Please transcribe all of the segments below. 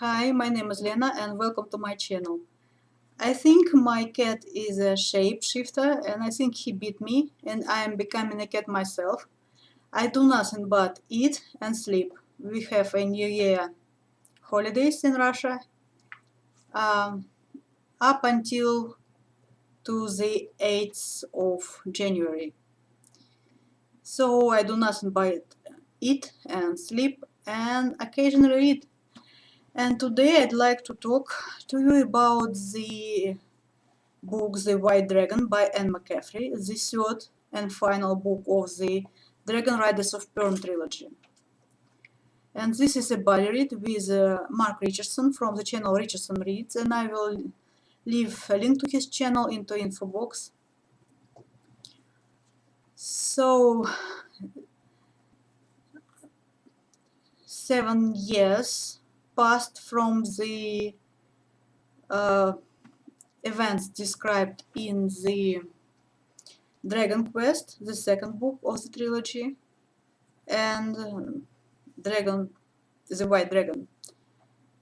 Hi, my name is Lena and welcome to my channel. I think my cat is a shapeshifter and I think he beat me and I am becoming a cat myself. I do nothing but eat and sleep. We have a New Year holidays in Russia um, up until to the 8th of January. So I do nothing but eat and sleep and occasionally read. And today I'd like to talk to you about the book The White Dragon by Anne McCaffrey, the third and final book of the Dragon Riders of Pern trilogy. And this is a buddy read with Mark Richardson from the channel Richardson Reads, and I will leave a link to his channel into info box. So, 7 years passed from the events described in the Dragon Quest, the second book of the trilogy, and the White Dragon.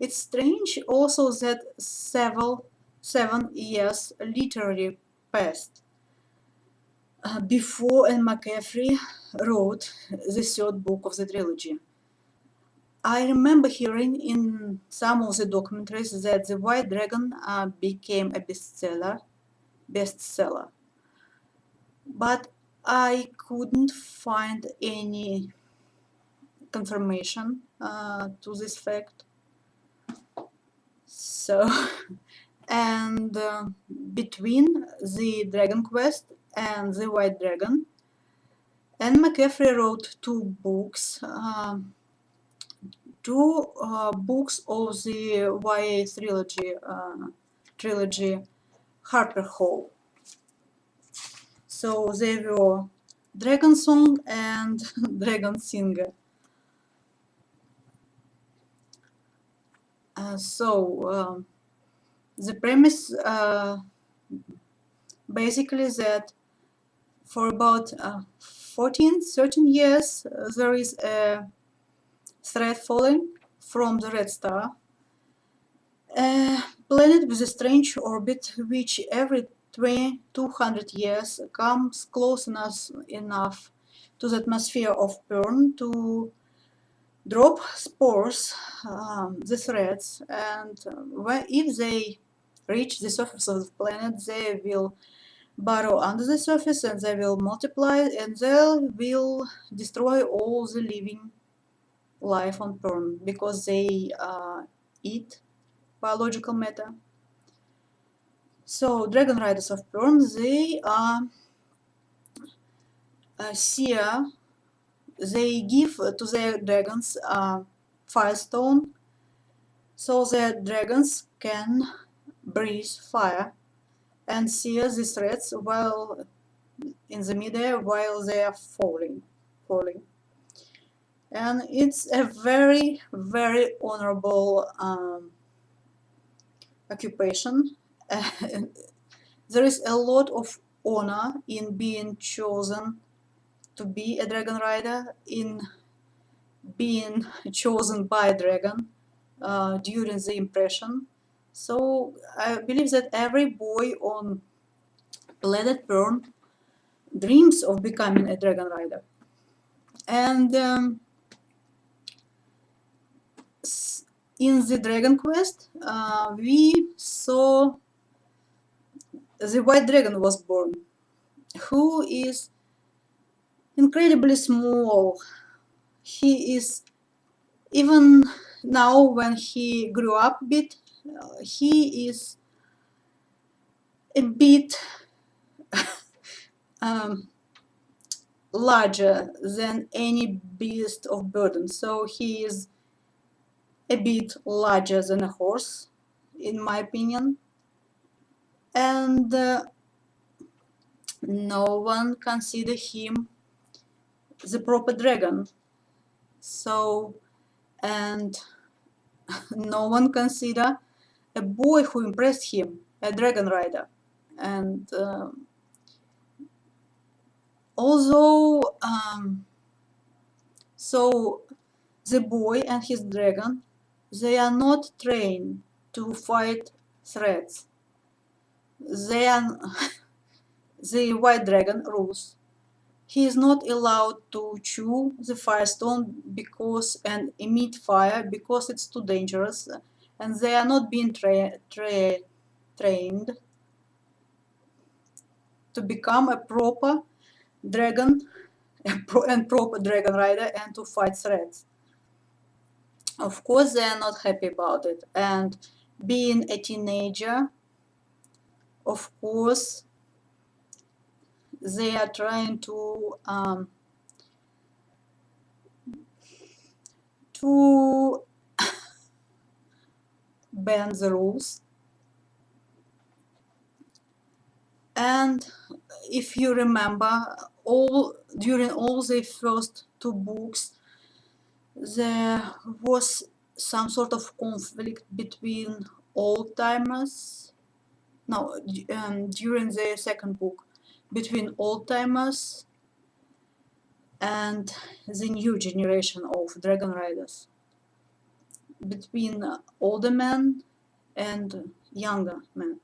It's strange also that 7 years literally passed before Anne McCaffrey wrote the third book of the trilogy. I remember hearing in some of the documentaries that the White Dragon became a bestseller, but I couldn't find any confirmation to this fact. So, and between the Dragon Quest and the White Dragon, Anne McCaffrey wrote two books of the YA trilogy Harper Hall. So they were Dragon Song and Dragon Singer. The premise basically that for about 13 years there is a threat falling from the Red Star, a planet with a strange orbit which every 200 years comes close enough to the atmosphere of Pern to drop spores, the threads, and if they reach the surface of the planet, they will burrow under the surface and they will multiply and they will destroy all the living life on Pern because they eat biological matter. So Dragon Riders of Pern, they are seer. They give to their dragons firestone so that dragons can breathe fire and see the threats while in the midair while they are falling. And it's a very, very honorable occupation. There is a lot of honor in being chosen to be a dragon rider, in being chosen by a dragon during the impression. So I believe that every boy on planet Pern dreams of becoming a dragon rider. And in the Dragon Quest, we saw the White Dragon was born, who is incredibly small. He is, even now when he grew up a bit, he is a bit larger than any beast of burden. So he is a bit larger than a horse, in my opinion. And no one consider him the proper dragon. So, and no one consider a boy who impressed him a dragon rider. And although so the boy and his dragon They are not trained to fight threats. They are the white dragon rules. He is not allowed to chew the firestone because and emit fire because it's too dangerous, and they are not being trained to become a proper dragon and proper dragon rider and to fight threats. Of course, they are not happy about it. And being a teenager, of course, they are trying to bend the rules. And if you remember, during all the first two books, there was some sort of conflict between old-timers. No, during the second book, between old-timers and the new generation of dragon riders, between older men and younger men.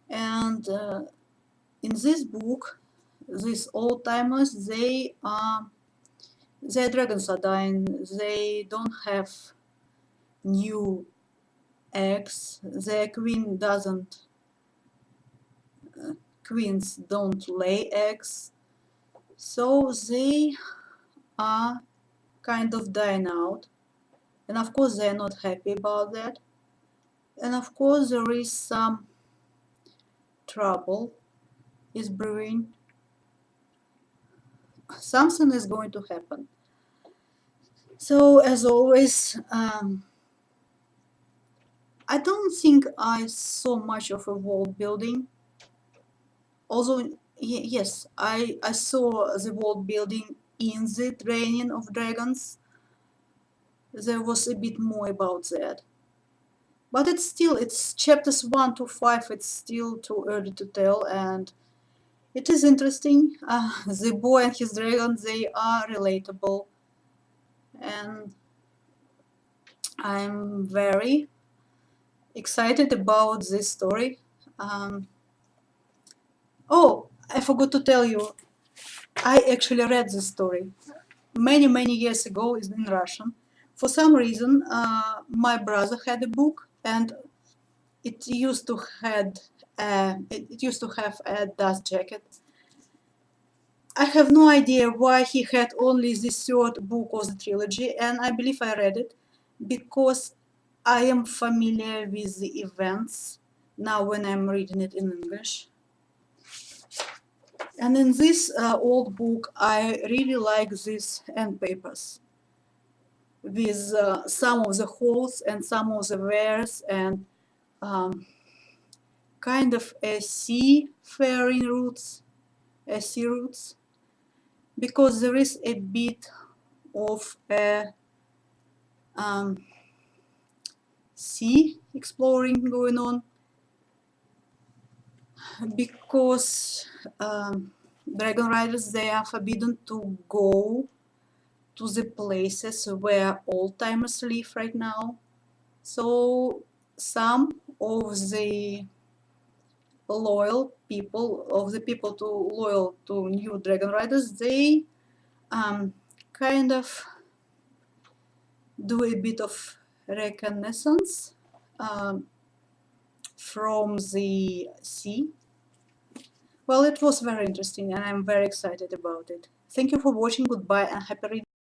And in this book, these old-timers, their dragons are dying. They don't have new eggs. Their queens don't lay eggs. So they are kind of dying out. And of course, they're not happy about that. And of course, there is some trouble is brewing. Something is going to happen. So, as always, I don't think I saw much of a world building. Although, yes, I saw the world building in the Training of Dragons. There was a bit more about that. But it's chapters 1 to 5, it's still too early to tell, and it is interesting. The boy and his dragon, they are relatable, and I'm very excited about this story. Oh, I forgot to tell you, I actually read this story many years ago in Russian. For some reason, my brother had a book, and it used to have a dust jacket. I have no idea why he had only the third book of the trilogy, and I believe I read it because I am familiar with the events now when I'm reading it in English. And in this old book, I really like these end papers with some of the holes and some of the wares and kind of a seafaring routes, sea routes, because there is a bit of a sea exploring going on, because dragon riders, they are forbidden to go to the places where old-timers live right now. So some of the loyal people, loyal to new dragon riders, they kind of do a bit of reconnaissance from the sea. Well, it was very interesting and I'm very excited about it. Thank you for watching. Goodbye and happy reading.